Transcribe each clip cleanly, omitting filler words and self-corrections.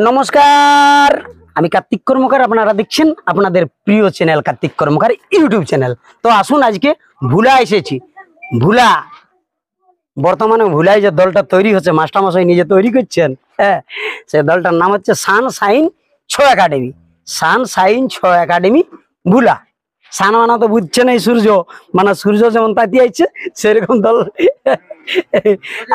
নমস্কার, আমি কার্তিক কর্মকার। আপনারা দেখছেন আপনাদের প্রিয় চ্যানেল কার্তিক কর্মকার ইউটিউব চ্যানেল। তো আসুন, আজকে ভুলা এসেছি। ভুলা বর্তমানে ভুলাই যে দলটা তৈরি হচ্ছে, মাস্টারমশাই নিজে তৈরি করছেন, হ্যাঁ, সে দলটার নাম হচ্ছে সানশাইন ছ একাডেমি। সানশাইন ছ একাডেমি ভুলা। সান মানা তো বুঝছেন এই সূর্য, মানে সূর্য যেমন তাতিয়ে আসছে সেরকম দল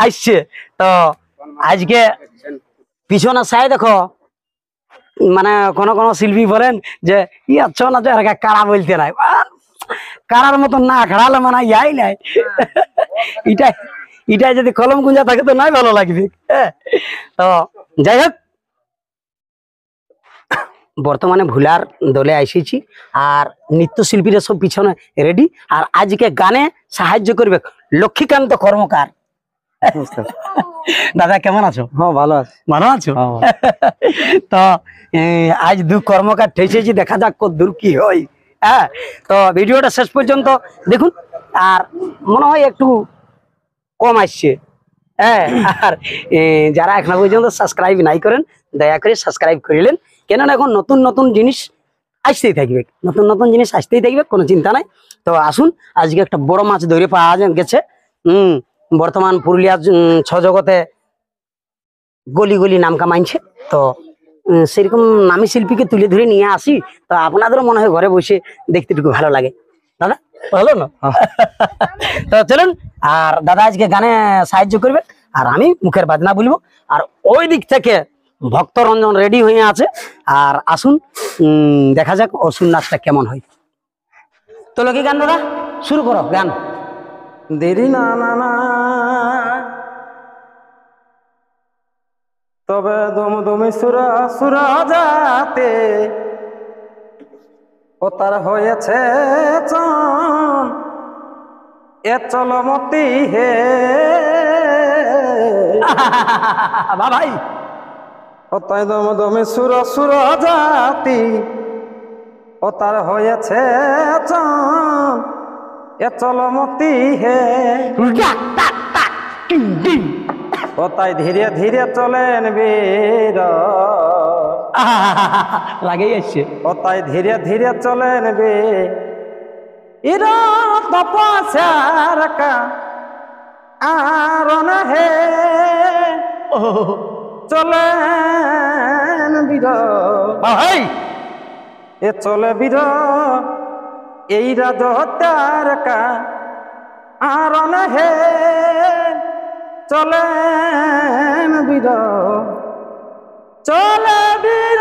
আসছে। তো আজকে পিছনে সাই দেখো, মানে কোনো কোনো শিল্পী বলেন যে ই আচ্ছা না, যে কারা বলতে নাই, কারার মতন না খাড়ালে মানে ইয়াই নাই। এটাই এটাই যদি কলম গুঞ্জা থাকে তো নাই ভালো লাগবে। তো যাই হোক, বর্তমানে ভুলার দলে এসেছি, আর নৃত্যশিল্পীরা সব পিছনে রেডি। আর আজকে গানে সাহায্য করবে লক্ষ্মীকান্ত কর্মকার। দাদা কেমন আছো? হ্যাঁ, ভালো আছি। ভালো আছো? তো আজ দু কর্মকার ঠেসেছি, দেখা যাক কত দূর কি হয়। হ্যাঁ, তো ভিডিওটা শেষ পর্যন্ত দেখুন। আর মনে হয় একটু কম আসছে, হ্যাঁ। আর যারা এখনো পর্যন্ত সাবস্ক্রাইব নাই করেন, দয়া করে সাবস্ক্রাইব করিলেন, কেননা এখন নতুন নতুন জিনিস আসতেই থাকবে, নতুন নতুন জিনিস আসতেই থাকবে, কোনো চিন্তা নাই। তো আসুন, আজকে একটা বড় মাছ ধরে পাওয়া গেছে। বর্তমান পুরুলিয়ার ছ জগতে গলি গলি নাম কামাইছে। তো সেরকম নামী শিল্পীকে তুলে ধরে নিয়ে আসি, তো আপনাদেরও মনে হয় ঘরে বসে দেখতে একটু ভালো লাগে। দাদা ভালো না? তো চলুন, আর দাদা আজকে গানে সাহায্য করবে, আর আমি মুখের বাজনা বলবো। আর ওই দিক থেকে ভক্তরঞ্জন রেডি হয়ে আছে। আর আসুন, দেখা যাক অসুর নাচটা কেমন হয়। তো লোকে গান দাদা শুরু করো গান। দেরি না না না, তবে দমদমে সুরা সুরা যাতে ও তার হয়েছে চান এ চলমতি হে ভাই। ও তাই দমদমে সুরা সুরা জাতি ও তার হয়েছে চান এ চলমতি হে। ও তাই ধীরে ধীরে চলেন বীর, লাগেই আসছে। ও তাই ধীরে ধীরে চলেন বীর তপস্যার কারণ হে চলেন বীর। এ চলে বীর এই রাজত্যার কারণ হে চলেন বীর, চলে বীর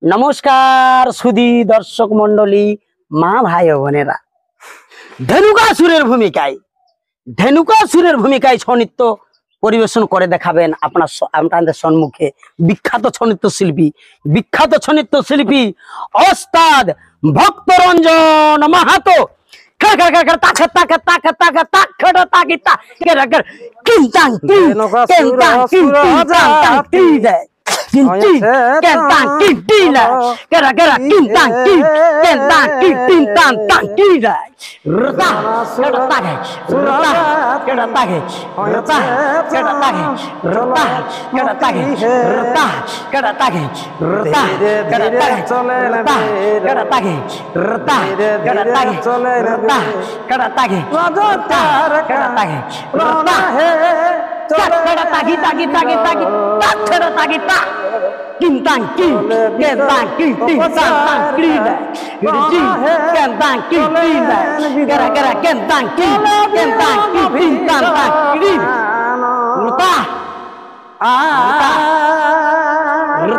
নমস্কার সুধী দর্শক মন্ডলী, মা ভাই ও বোনেরা, ধেনুকাসুরের ভূমিকায় ছৌ নৃত্য পরিবেশন করে দেখাবেন আপনাদের সম্মুখে বিখ্যাত ছৌ নৃত্য শিল্পী ওস্তাদ ভক্তরঞ্জন মাহাতো।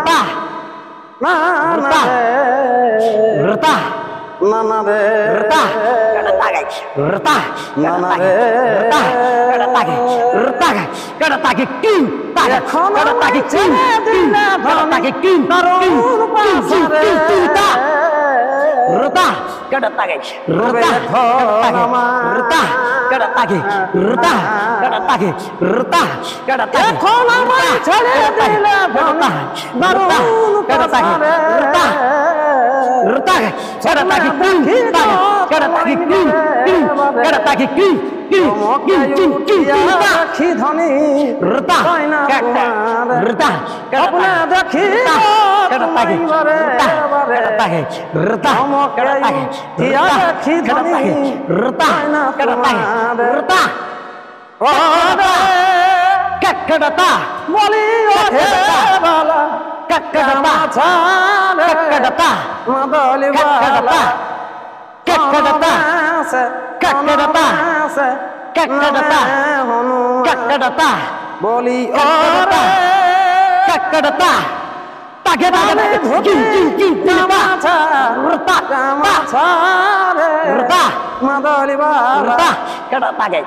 রতা না না রে রতা না না রে রতা kada tage rta না রে kada tage rta kada tage king tage এখন kada tage king দিলে kada tage king তরুণ পাশারে rta kada tage rta rta kada tage rta kada tage rta kada tage এখন আমায় ছেড়ে দিলে তরুণ kada tage rta rta kada tage king kada tage king kada tage king রাখি ধনী rta rta अपना देखी kada tage kada tage rta kada tage দিয়া রাখি kada ধনী tage rta kada tage rta kada ta বলি ওহে বালা kada ta ছাড়ে kada ta মাদলি kada বালা ta kada ta kada ta kada ta kada ta বলি kada ওরে ta kada ta tage tage king rta ছাড়ে rta মাদলি Bala rta kada tage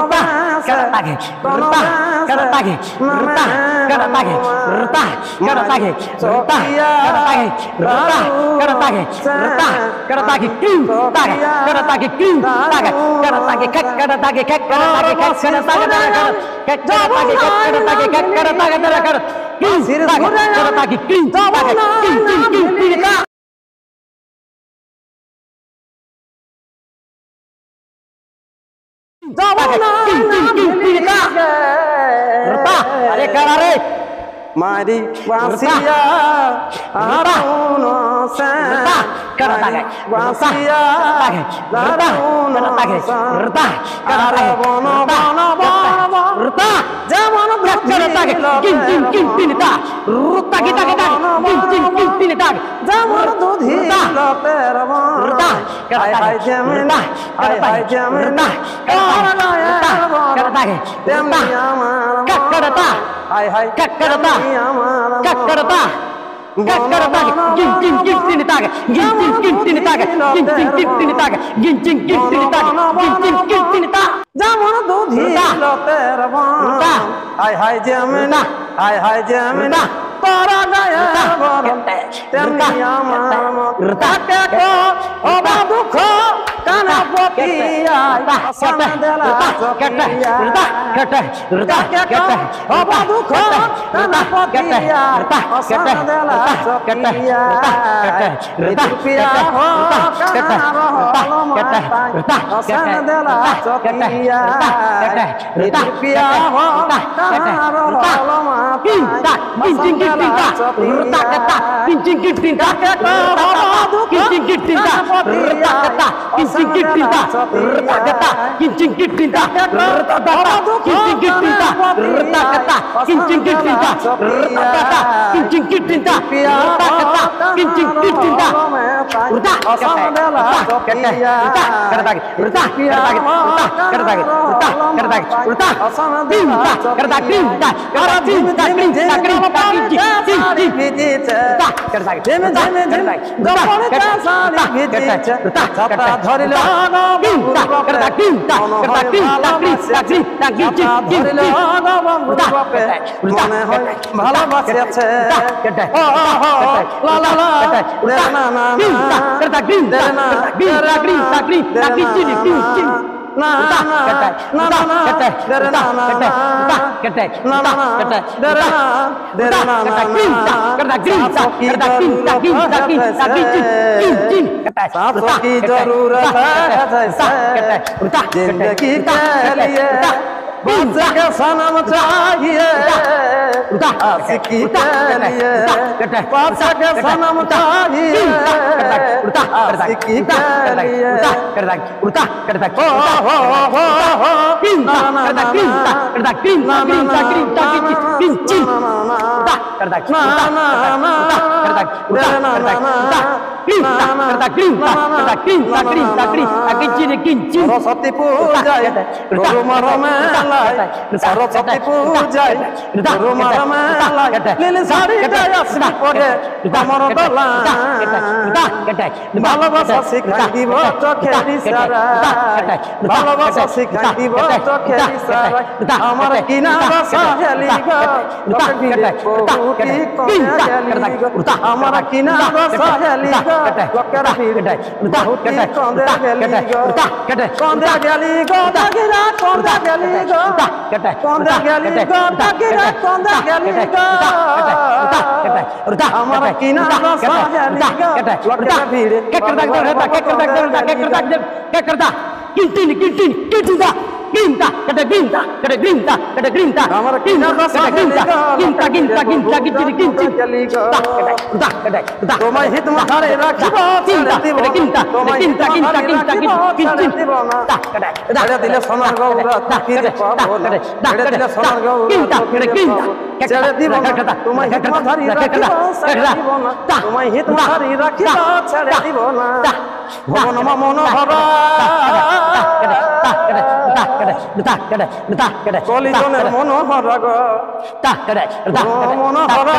rta kada tage rta kada tage rta kada tage rta kada tage rta kada tage rta kada tage rta kada tage king tage kada tage king tage kada tage kada tage kada tage kada tage kada tage kada tage kada king kada tage king tage king rta are kada re মারি Basia আরুন Sen kada tage Basia rta kada tage rta kada tage বন বন বন rta যেমন kada tage king tinita rta kita kita king tinita যেমন দুধি লতের বন rta high high যেমন high high যেমন kada tage তেমনি আমার kada ta high high kada ta আমার kada ta kada tage king tinita king tinita king tinita king tinita যেমন দুধি লতের বন high high যেমন হাই হাই যেমন তোরা গায়ে বরণ তেমনি আমার মতাকে কো অবা দুঃখ কানা পতিয়া সানা দেলা চপিয়া তাকে কো অবা দুঃখ কানা পতিয়া সানা দেলা চপিয়া রুপিয়া হো কানা রহল মাতা সানা দেলা চপিয়া রুপিয়া হো কানা রহল মাতা की जरूरत है जिंदगी के लिए बस के सनम चाहिए आशिकी के लिए बस के सनम चाहिए आशिकी के लिए সরস্বতী পূজায় গরু মার মেলায় সরস্বতী পূজায় গরু মার মেলায় নীল শাড়িটাই আসবে পরে কমর দোলায় ভালোবাসা শিখাই দিব চোখের ইশারায় ভালোবাসা শিখাই দিব চোখের ইশারায় আমার কিনা বাসা হেলি গো লোকের ভিড়ে বহুটি কমে গেলি গো আমার কিনা বাসা হেলি গো লোকের ভিড়ে বহুটি কমে গেলি গো কমে গেলি গো দাগিরা কমে গেলি গো কমে গেলি গো দাগিরা কমে গেলি গো আমার কিনা বাসা হেলি গো লোকের ভিড়ে Grinta, kada grinta, kada grinta, kada grinta. Amar kina basa grinta, grinta, grinta, grinta, grinta, grinta. Kada, তোমায় হিত মাথারে রাখিব ছেড়ে দিব grinta, grinta, grinta, grinta, ছেড়ে দিব না ছেড়ে দিলে সোনার গৌরা ফিরে পাবো না ছেড়ে দিলে সোনার গৌরা ফিরে পাবো ছেড়ে দিব না তোমায় হিত মাথারে রাখিব ছেড়ে দিব না তোমায় হিত মাথারে রাখিব ছেড়ে দিব না ভবন মনোহরা কলিজনের মনোহরা গো মনোহরা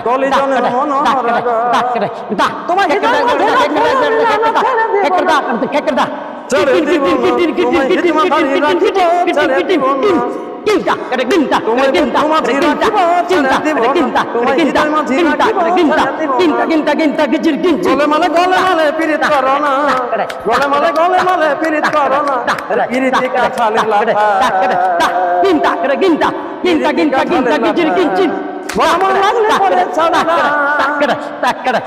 কলিজনের মনোহরা গো তোমায় হিত মাথারে ছেড়ে দিব তোমায় হিত মাথারে রাখিব ছেড়ে দিব না Grinta, kada grinta, তোমায় grinta, মাঝি grinta, রাখিব ছেড়ে দিব grinta, তোমায় হিত মাঝি grinta, রাখিব grinta, ছেড়ে দিব grinta, grinta, grinta, gijir, gijir. গলে মালে পিরিত করো না গলে মালে পিরিত করো না পিরিতি কাছালি লাফা Grinta, kada grinta, grinta, grinta, grinta, gijir, gijir. আমার লাগলে পরে ছাড়া না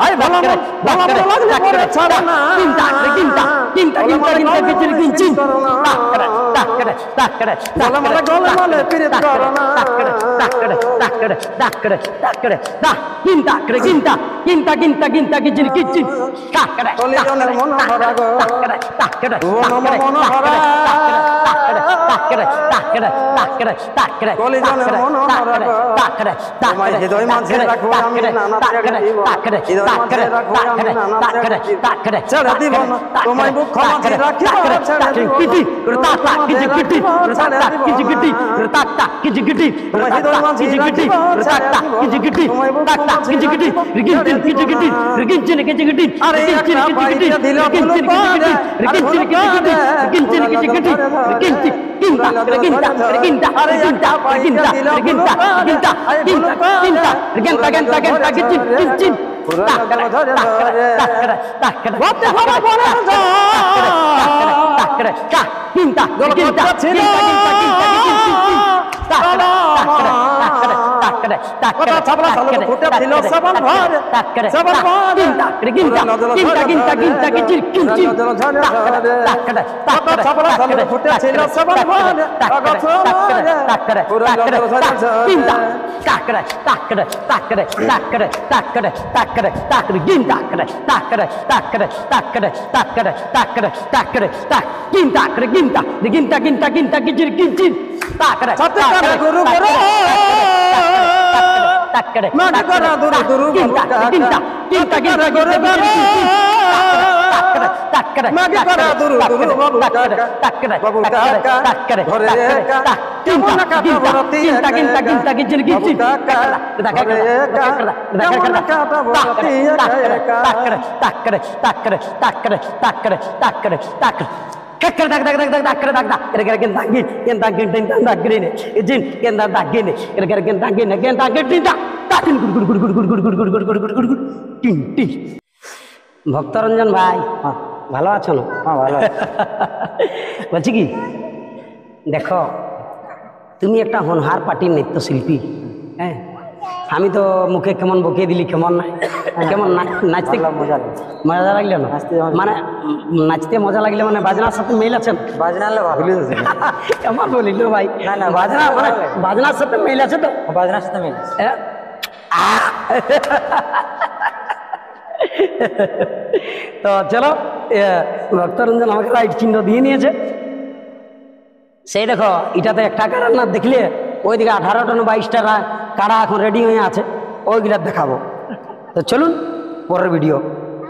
আই ভালো লাগলে পরে ছাড়া না Grinta, grinta, grinta, grinta, grinta, gijir, gijir. গলে মালে পিরিত করো না কলিজনের মনোহরা গো মনোহরা কলিজনের মনোহরা গো তোমায় হৃদয় মাঝে রাখবো আমি নানা ছেড়ে দিব হৃদয় মাঝে রাখবো আমি নানা ছেড়ে দিব না তোমায় বুক মাঝে রাখিব ছেড়ে দিব তোমায় হৃদয় মাঝে রাখিব ছেড়ে দিব তোমায় বুক মাঝে আরে একটা বাইরে দিল ফুল পারে আরে একটা বাইরে দিল ফুল ভক্তরঞ্জন ভাই ভালো আছো না? হ্যাঁ ভালো বলছি কি দেখো তুমি একটা হোনহার পার্টির নৃত্যশিল্পী হ্যাঁ আমি তো মুখে কেমন বকিয়ে দিলি কেমন কেমন নাচতে মজা লাগলো না মানে নাচতে মজা লাগলে মানে বাজনার সাথে মিল আছে বাজনা কেমন বলিল ভাই বাজনা মানে বাজনার সাথে মিল আছে তো বাজনার সাথে মিল তো চলো ভক্তরঞ্জন আমাকে লাইট চিহ্ন দিয়ে নিয়েছে সেই দেখো এটাতে একটা কারণ না দেখলে ওইদিকে 18টা না 22টা কারা এখন রেডি হয়ে আছে ওইগুলা দেখাবো। তো চলুন পরের ভিডিও।